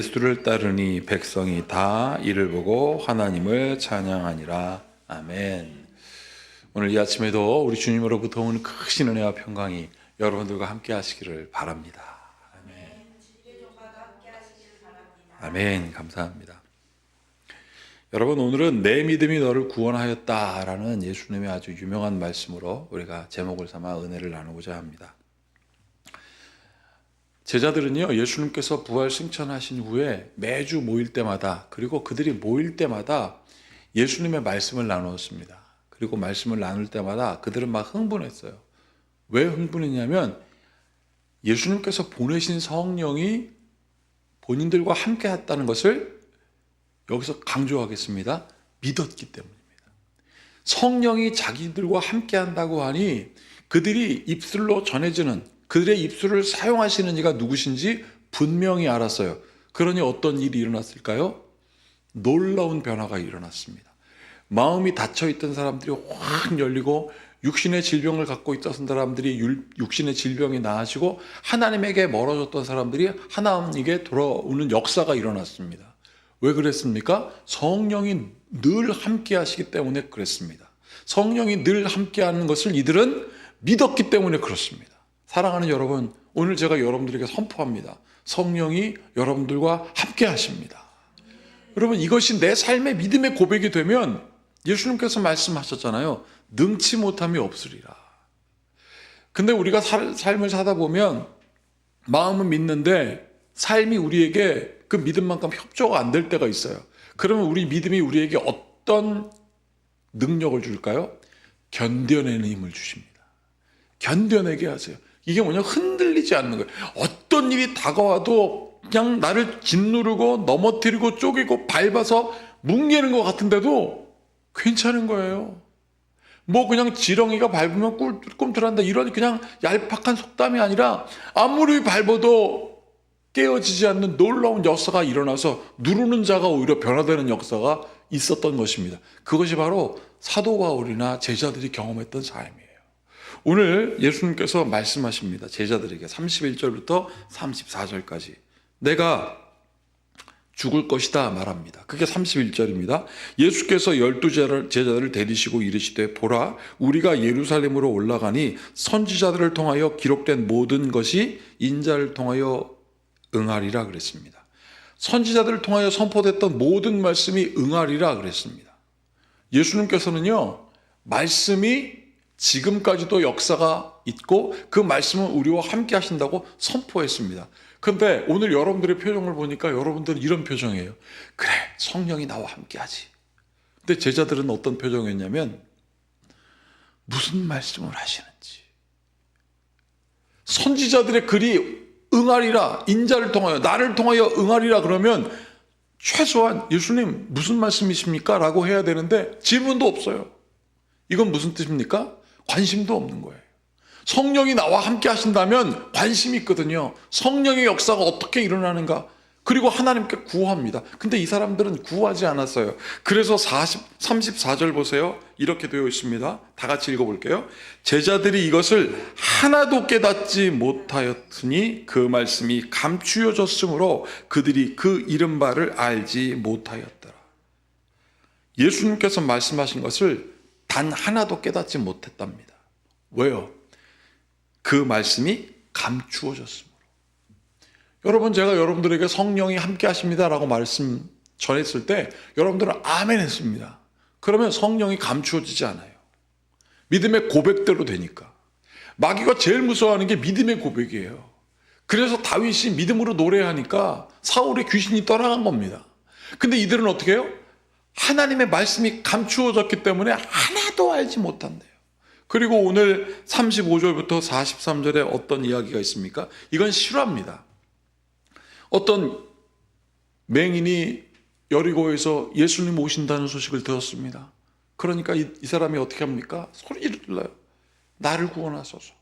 예수를 따르니 백성이 다 이를 보고 하나님을 찬양하니라. 아멘. 오늘 이 아침에도 우리 주님으로부터 오는 크신 은혜와 평강이 여러분들과 함께 하시기를 바랍니다. 아멘. 감사합니다. 여러분, 오늘은 내 믿음이 너를 구원하였다라는 예수님의 아주 유명한 말씀으로 우리가 제목을 삼아 은혜를 나누고자 합니다. 제자들은요, 예수님께서 부활 승천하신 후에 매주 모일 때마다, 그리고 그들이 모일 때마다 예수님의 말씀을 나누었습니다. 그리고 말씀을 나눌 때마다 그들은 막 흥분했어요. 왜 흥분했냐면 예수님께서 보내신 성령이 본인들과 함께 했다는 것을 여기서 강조하겠습니다. 믿었기 때문입니다. 성령이 자기들과 함께 한다고 하니 그들이 입술로 전해지는, 그들의 입술을 사용하시는 이가 누구신지 분명히 알았어요. 그러니 어떤 일이 일어났을까요? 놀라운 변화가 일어났습니다. 마음이 닫혀있던 사람들이 확 열리고, 육신의 질병을 갖고 있던 사람들이 육신의 질병이 나아지고, 하나님에게 멀어졌던 사람들이 하나님에게 돌아오는 역사가 일어났습니다. 왜 그랬습니까? 성령이 늘 함께 하시기 때문에 그랬습니다. 성령이 늘 함께 하는 것을 이들은 믿었기 때문에 그렇습니다. 사랑하는 여러분, 오늘 제가 여러분들에게 선포합니다. 성령이 여러분들과 함께 하십니다. 여러분, 이것이 내 삶의 믿음의 고백이 되면 예수님께서 말씀하셨잖아요. 능치 못함이 없으리라. 근데 우리가 삶을 사다 보면 마음은 믿는데 삶이 우리에게 그 믿음만큼 협조가 안 될 때가 있어요. 그러면 우리 믿음이 우리에게 어떤 능력을 줄까요? 견뎌내는 힘을 주십니다. 견뎌내게 하세요. 이게 뭐냐? 흔들리지 않는 거예요. 어떤 일이 다가와도 그냥 나를 짓누르고 넘어뜨리고 쪼개고 밟아서 뭉개는 것 같은데도 괜찮은 거예요. 뭐 그냥 지렁이가 밟으면 꿈틀꿈틀한다, 이런 그냥 얄팍한 속담이 아니라 아무리 밟아도 깨어지지 않는 놀라운 역사가 일어나서 누르는 자가 오히려 변화되는 역사가 있었던 것입니다. 그것이 바로 사도 바울이나 제자들이 경험했던 삶이에요. 오늘 예수님께서 말씀하십니다. 제자들에게 31절부터 34절까지 내가 죽을 것이다 말합니다. 그게 31절입니다. 예수께서 12제자들을 데리시고 이르시되 보라, 우리가 예루살렘으로 올라가니 선지자들을 통하여 기록된 모든 것이 인자를 통하여 응하리라 그랬습니다. 선지자들을 통하여 선포됐던 모든 말씀이 응하리라 그랬습니다. 예수님께서는요, 말씀이 지금까지도 역사가 있고 그 말씀은 우리와 함께 하신다고 선포했습니다. 그런데 오늘 여러분들의 표정을 보니까 여러분들은 이런 표정이에요. 그래, 성령이 나와 함께 하지. 근데 제자들은 어떤 표정이었냐면 무슨 말씀을 하시는지, 선지자들의 글이 응하리라, 인자를 통하여, 나를 통하여 응하리라 그러면 최소한 예수님 무슨 말씀이십니까? 라고 해야 되는데 질문도 없어요. 이건 무슨 뜻입니까? 관심도 없는 거예요. 성령이 나와 함께 하신다면 관심이 있거든요. 성령의 역사가 어떻게 일어나는가, 그리고 하나님께 구합니다. 근데 이 사람들은 구하지 않았어요. 그래서 34절 보세요. 이렇게 되어 있습니다. 다 같이 읽어볼게요. 제자들이 이것을 하나도 깨닫지 못하였으니 그 말씀이 감추어졌으므로 그들이 그 이른 바를 알지 못하였더라. 예수님께서 말씀하신 것을 단 하나도 깨닫지 못했답니다. 왜요? 그 말씀이 감추어졌습니다. 여러분, 제가 여러분들에게 성령이 함께 하십니다라고 말씀 전했을 때 여러분들은 아멘 했습니다. 그러면 성령이 감추어지지 않아요. 믿음의 고백대로 되니까. 마귀가 제일 무서워하는 게 믿음의 고백이에요. 그래서 다윗이 믿음으로 노래하니까 사울의 귀신이 떠나간 겁니다. 근데 이들은 어떻게 해요? 하나님의 말씀이 감추어졌기 때문에 하나도 알지 못한대요. 그리고 오늘 35절부터 43절에 어떤 이야기가 있습니까? 이건 실화입니다. 어떤 맹인이 여리고에서 예수님 오신다는 소식을 들었습니다. 그러니까 이 사람이 어떻게 합니까? 소리를 질러요. 나를 구원하소서.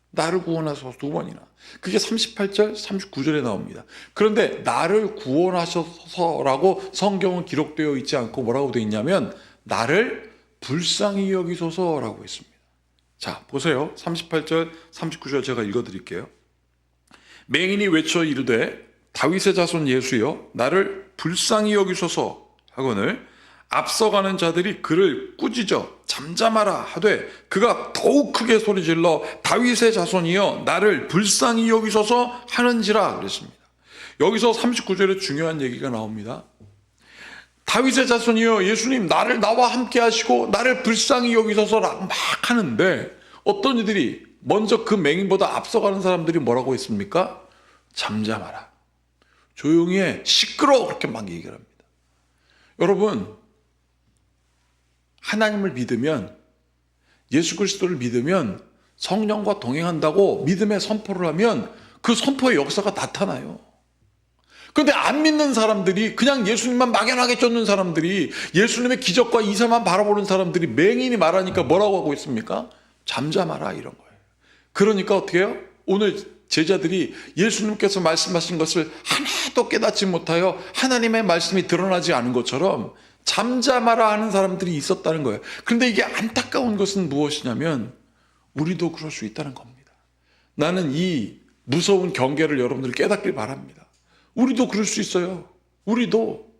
나를 구원하소서, 두 번이나. 그게 38절, 39절에 나옵니다. 그런데 나를 구원하소서라고 성경은 기록되어 있지 않고 뭐라고 되어 있냐면 나를 불쌍히 여기소서라고 했습니다. 자, 보세요. 38절, 39절 제가 읽어드릴게요. 맹인이 외쳐 이르되 다윗의 자손 예수여 나를 불쌍히 여기소서 하거늘 앞서가는 자들이 그를 꾸짖어 잠잠하라 하되 그가 더욱 크게 소리질러 다윗의 자손이여 나를 불쌍히 여기소서 하는지라 그랬습니다. 여기서 39절에 중요한 얘기가 나옵니다. 다윗의 자손이여 예수님 나를 나와 함께 하시고 나를 불쌍히 여기소서라고 막 하는데 어떤 이들이 먼저 그 맹인보다 앞서가는 사람들이 뭐라고 했습니까? 잠잠하라, 조용히 해, 시끄러워, 그렇게 막 얘기를 합니다. 여러분, 하나님을 믿으면, 예수 그리스도를 믿으면 성령과 동행한다고 믿음의 선포를 하면 그 선포의 역사가 나타나요. 그런데 안 믿는 사람들이, 그냥 예수님만 막연하게 쫓는 사람들이, 예수님의 기적과 이사만 바라보는 사람들이 맹인이 말하니까 뭐라고 하고 있습니까? 잠잠하라, 이런 거예요. 그러니까 어떻게 해요? 오늘 제자들이 예수님께서 말씀하신 것을 하나도 깨닫지 못하여 하나님의 말씀이 드러나지 않은 것처럼 잠잠하라 하는 사람들이 있었다는 거예요. 그런데 이게 안타까운 것은 무엇이냐면 우리도 그럴 수 있다는 겁니다. 나는 이 무서운 경계를 여러분들 깨닫길 바랍니다. 우리도 그럴 수 있어요. 우리도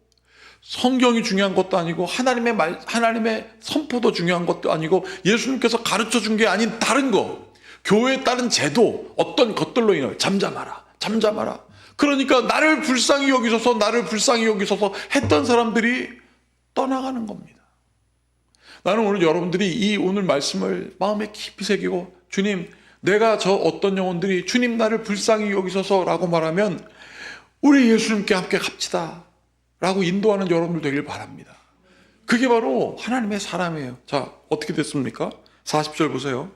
성경이 중요한 것도 아니고 하나님의 선포도 중요한 것도 아니고 예수님께서 가르쳐 준 게 아닌 다른 거, 교회에 따른 제도, 어떤 것들로 인해 잠잠하라, 잠잠하라. 그러니까 나를 불쌍히 여기소서, 나를 불쌍히 여기소서 했던 사람들이 떠나가는 겁니다. 나는 오늘 여러분들이 이 오늘 말씀을 마음에 깊이 새기고, 주님, 내가 저 어떤 영혼들이 주님 나를 불쌍히 여기소서라고 말하면 우리 예수님께 함께 갑시다 라고 인도하는 여러분들 되길 바랍니다. 그게 바로 하나님의 사람이에요. 자, 어떻게 됐습니까? 40절 보세요.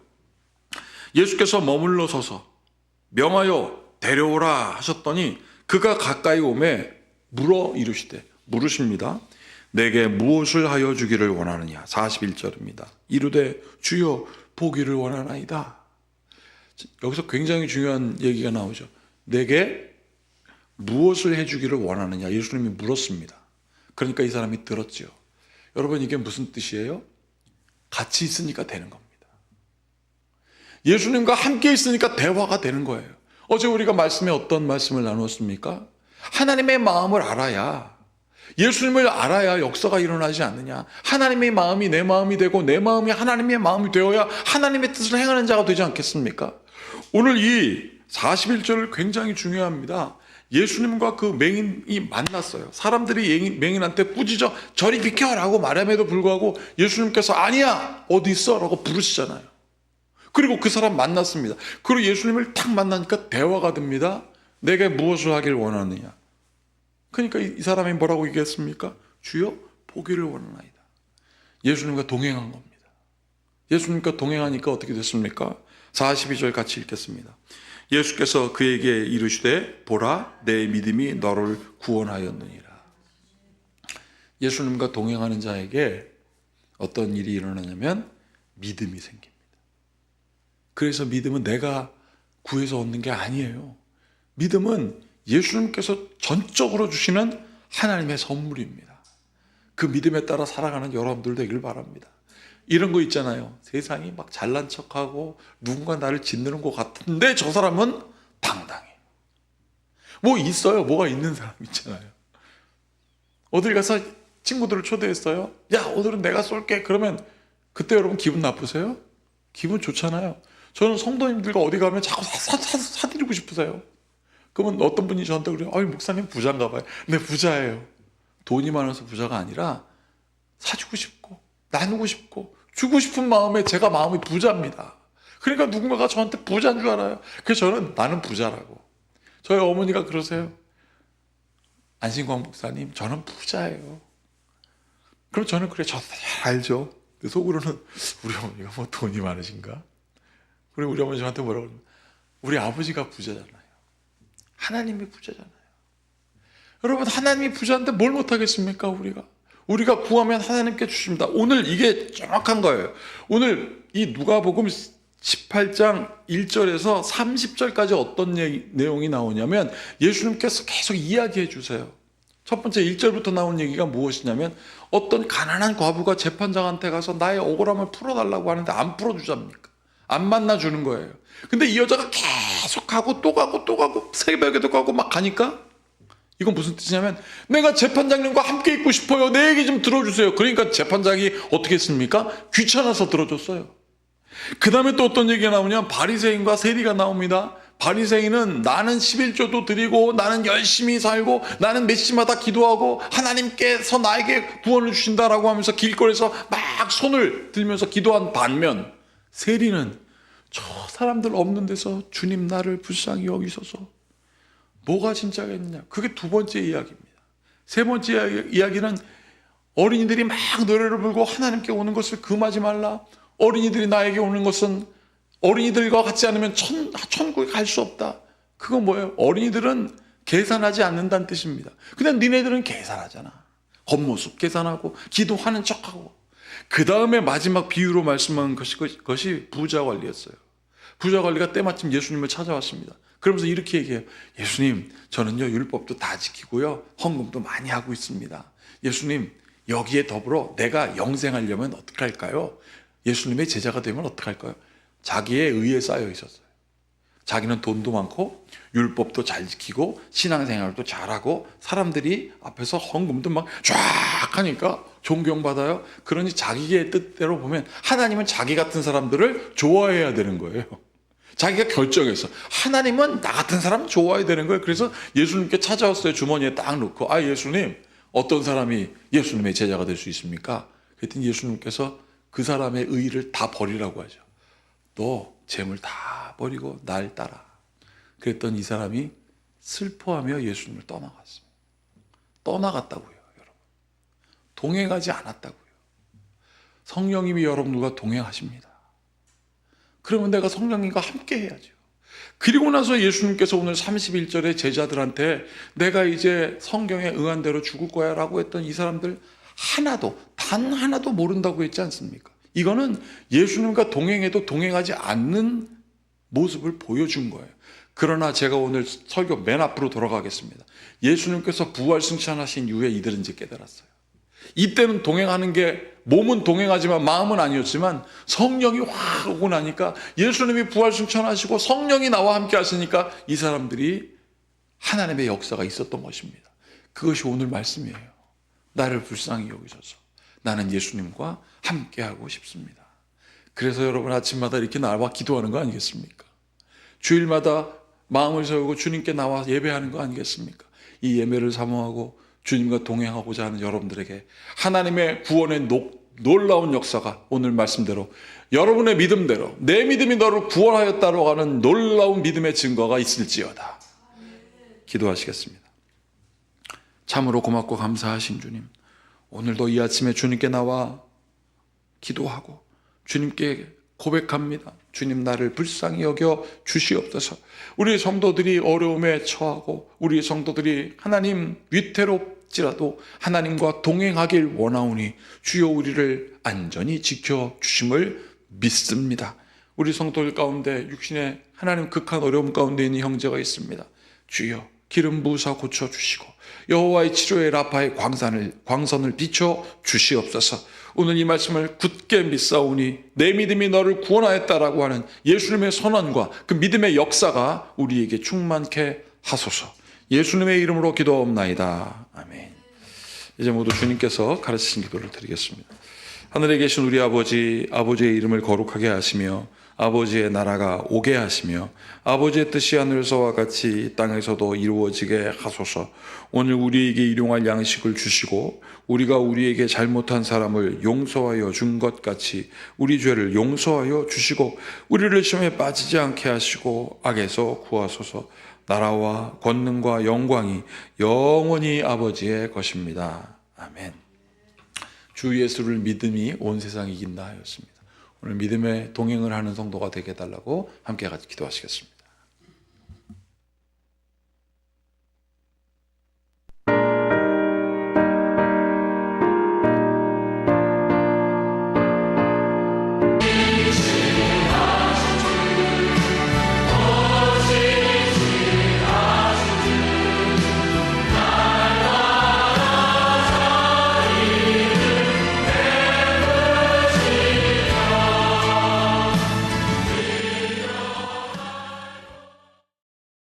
예수께서 머물러 서서 명하여 데려오라 하셨더니 그가 가까이 오매 물어 이르시되, 물으십니다. 내게 무엇을 하여 주기를 원하느냐? 41절입니다. 이르되 주여 보기를 원하나이다. 여기서 굉장히 중요한 얘기가 나오죠. 내게 무엇을 해주기를 원하느냐? 예수님이 물었습니다. 그러니까 이 사람이 들었지요. 여러분, 이게 무슨 뜻이에요? 같이 있으니까 되는 겁니다. 예수님과 함께 있으니까 대화가 되는 거예요. 어제 우리가 말씀에 어떤 말씀을 나누었습니까? 하나님의 마음을 알아야, 예수님을 알아야 역사가 일어나지 않느냐. 하나님의 마음이 내 마음이 되고 내 마음이 하나님의 마음이 되어야 하나님의 뜻을 행하는 자가 되지 않겠습니까? 오늘 이 41절을 굉장히 중요합니다. 예수님과 그 맹인이 만났어요. 사람들이 맹인한테 꾸짖어 저리 비켜라고 말함에도 불구하고 예수님께서 아니야, 어디 있어? 라고 부르시잖아요. 그리고 그 사람 만났습니다. 그리고 예수님을 탁 만나니까 대화가 됩니다. 내게 무엇을 하길 원하느냐? 그러니까 이 사람이 뭐라고 얘기했습니까? 주여 보기를 원하나이다. 예수님과 동행한 겁니다. 예수님과 동행하니까 어떻게 됐습니까? 42절 같이 읽겠습니다. 예수께서 그에게 이르시되 보라, 내 믿음이 너를 구원하였느니라. 예수님과 동행하는 자에게 어떤 일이 일어나냐면 믿음이 생깁니다. 그래서 믿음은 내가 구해서 얻는 게 아니에요. 믿음은 예수님께서 전적으로 주시는 하나님의 선물입니다. 그 믿음에 따라 살아가는 여러분들 되길 바랍니다. 이런 거 있잖아요. 세상이 막 잘난 척하고 누군가 나를 짓누는 것 같은데 저 사람은 당당해. 뭐 있어요. 뭐가 있는 사람 있잖아요. 어딜 가서 친구들을 초대했어요. 야, 오늘은 내가 쏠게. 그러면 그때 여러분 기분 나쁘세요? 기분 좋잖아요. 저는 성도님들과 어디 가면 자꾸 사드리고 싶으세요. 그러면 어떤 분이 저한테 그래요. 아유, 목사님 부자인가 봐요. 네, 부자예요. 돈이 많아서 부자가 아니라 사주고 싶고 나누고 싶고 주고 싶은 마음에 제가 마음이 부자입니다. 그러니까 누군가가 저한테 부자인 줄 알아요. 그래서 저는 나는 부자라고. 저희 어머니가 그러세요. 안신광 목사님, 저는 부자예요. 그럼 저는 그래, 저 잘 알죠. 근데 속으로는 우리 어머니가 뭐 돈이 많으신가? 그리고 우리 어머니 저한테 뭐라고 그러면 우리 아버지가 부자잖아요. 하나님이 부자잖아요. 여러분, 하나님이 부자인데 뭘 못하겠습니까? 우리가 구하면 하나님께 주십니다. 오늘 이게 정확한 거예요. 오늘 이 누가복음 18장 1절에서 30절까지 어떤 내용이 나오냐면 예수님께서 계속 이야기해 주세요. 첫 번째 1절부터 나온 얘기가 무엇이냐면 어떤 가난한 과부가 재판장한테 가서 나의 억울함을 풀어달라고 하는데 안 풀어주잡니까? 안 만나주는 거예요. 근데 이 여자가 계속 가고 또 가고 또 가고 새벽에도 가고 막 가니까 이건 무슨 뜻이냐면 내가 재판장님과 함께 있고 싶어요. 내 얘기 좀 들어주세요. 그러니까 재판장이 어떻게 했습니까? 귀찮아서 들어줬어요. 그 다음에 또 어떤 얘기가 나오냐? 바리새인과 세리가 나옵니다. 바리새인은 나는 11조도 드리고 나는 열심히 살고 나는 메시마다 기도하고 하나님께서 나에게 구원을 주신다라고 하면서 길거리에서 막 손을 들면서 기도한 반면, 세리는 저 사람들 없는 데서 주님 나를 불쌍히 여기소서. 뭐가 진짜겠느냐? 그게 두 번째 이야기입니다. 세 번째 이야기는 어린이들이 막 노래를 부르고 하나님께 오는 것을 금하지 말라. 어린이들이 나에게 오는 것은 어린이들과 같지 않으면 천국에 갈 수 없다. 그건 뭐예요? 어린이들은 계산하지 않는다는 뜻입니다. 근데 니네들은 계산하잖아. 겉모습 계산하고 기도하는 척하고. 그 다음에 마지막 비유로 말씀한 것이 부자 관리였어요. 부자 관리가 때마침 예수님을 찾아왔습니다. 그러면서 이렇게 얘기해요. 예수님, 저는요 율법도 다 지키고요 헌금도 많이 하고 있습니다. 예수님, 여기에 더불어 내가 영생하려면 어떻게 할까요? 예수님의 제자가 되면 어떻게 할까요? 자기의 의에 쌓여 있었어요. 자기는 돈도 많고 율법도 잘 지키고 신앙생활도 잘하고 사람들이 앞에서 헌금도 막 쫙 하니까 존경받아요. 그러니 자기의 뜻대로 보면 하나님은 자기 같은 사람들을 좋아해야 되는 거예요. 자기가 결정했어. 하나님은 나 같은 사람 좋아해야 되는 거예요. 그래서 예수님께 찾아왔어요. 주머니에 딱 넣고, 예수님, 어떤 사람이 예수님의 제자가 될 수 있습니까? 그랬더니 예수님께서 그 사람의 의의를 다 버리라고 하죠. 너 재물 다 버리고 날 따라. 그랬더니 이 사람이 슬퍼하며 예수님을 떠나갔습니다. 떠나갔다고요, 여러분. 동행하지 않았다고요. 성령님이 여러분들과 동행하십니다. 그러면 내가 성령님과 함께 해야죠. 그리고 나서 예수님께서 오늘 31절에 제자들한테 내가 이제 성경에 응한 대로 죽을 거야 라고 했던 이 사람들 단 하나도 모른다고 했지 않습니까? 이거는 예수님과 동행해도 동행하지 않는 모습을 보여준 거예요. 그러나 제가 오늘 설교 맨 앞으로 돌아가겠습니다. 예수님께서 부활승천하신 이후에 이들은 이제 깨달았어요. 이때는 동행하는 게 몸은 동행하지만 마음은 아니었지만 성령이 확 오고 나니까 예수님이 부활승천하시고 성령이 나와 함께 하시니까 이 사람들이 하나님의 역사가 있었던 것입니다. 그것이 오늘 말씀이에요. 나를 불쌍히 여기셔서 나는 예수님과 함께하고 싶습니다. 그래서 여러분 아침마다 이렇게 나와 기도하는 거 아니겠습니까? 주일마다 마음을 세우고 주님께 나와 예배하는 거 아니겠습니까? 이 예배를 사모하고 주님과 동행하고자 하는 여러분들에게 하나님의 구원의 놀라운 역사가 오늘 말씀대로 여러분의 믿음대로 내 믿음이 너를 구원하였다고 하는 놀라운 믿음의 증거가 있을지어다. 기도하시겠습니다. 참으로 고맙고 감사하신 주님, 오늘도 이 아침에 주님께 나와 기도하고 주님께 고백합니다. 주님, 나를 불쌍히 여겨 주시옵소서. 우리 성도들이 어려움에 처하고 우리 성도들이 하나님 위태롭지라도 하나님과 동행하길 원하오니 주여 우리를 안전히 지켜주심을 믿습니다. 우리 성도들 가운데 육신의 하나님 극한 어려움 가운데 있는 형제가 있습니다. 주여 기름 부으사 고쳐주시고 여호와의 치료의 라파의 광선을 비춰 주시옵소서. 오늘 이 말씀을 굳게 믿사오니 내 믿음이 너를 구원하였다라고 하는 예수님의 선언과 그 믿음의 역사가 우리에게 충만케 하소서. 예수님의 이름으로 기도하옵나이다. 아멘. 이제 모두 주님께서 가르치신 기도를 드리겠습니다. 하늘에 계신 우리 아버지, 아버지의 이름을 거룩하게 하시며 아버지의 나라가 오게 하시며 아버지의 뜻이 하늘에서와 같이 땅에서도 이루어지게 하소서. 오늘 우리에게 일용할 양식을 주시고 우리가 우리에게 잘못한 사람을 용서하여 준 것 같이 우리 죄를 용서하여 주시고 우리를 시험에 빠지지 않게 하시고 악에서 구하소서. 나라와 권능과 영광이 영원히 아버지의 것입니다. 아멘. 주 예수를 믿음이 온 세상을 이긴다 하였습니다. 오늘 믿음의 동행을 하는 성도가 되게 해달라고 함께 같이 기도하시겠습니다.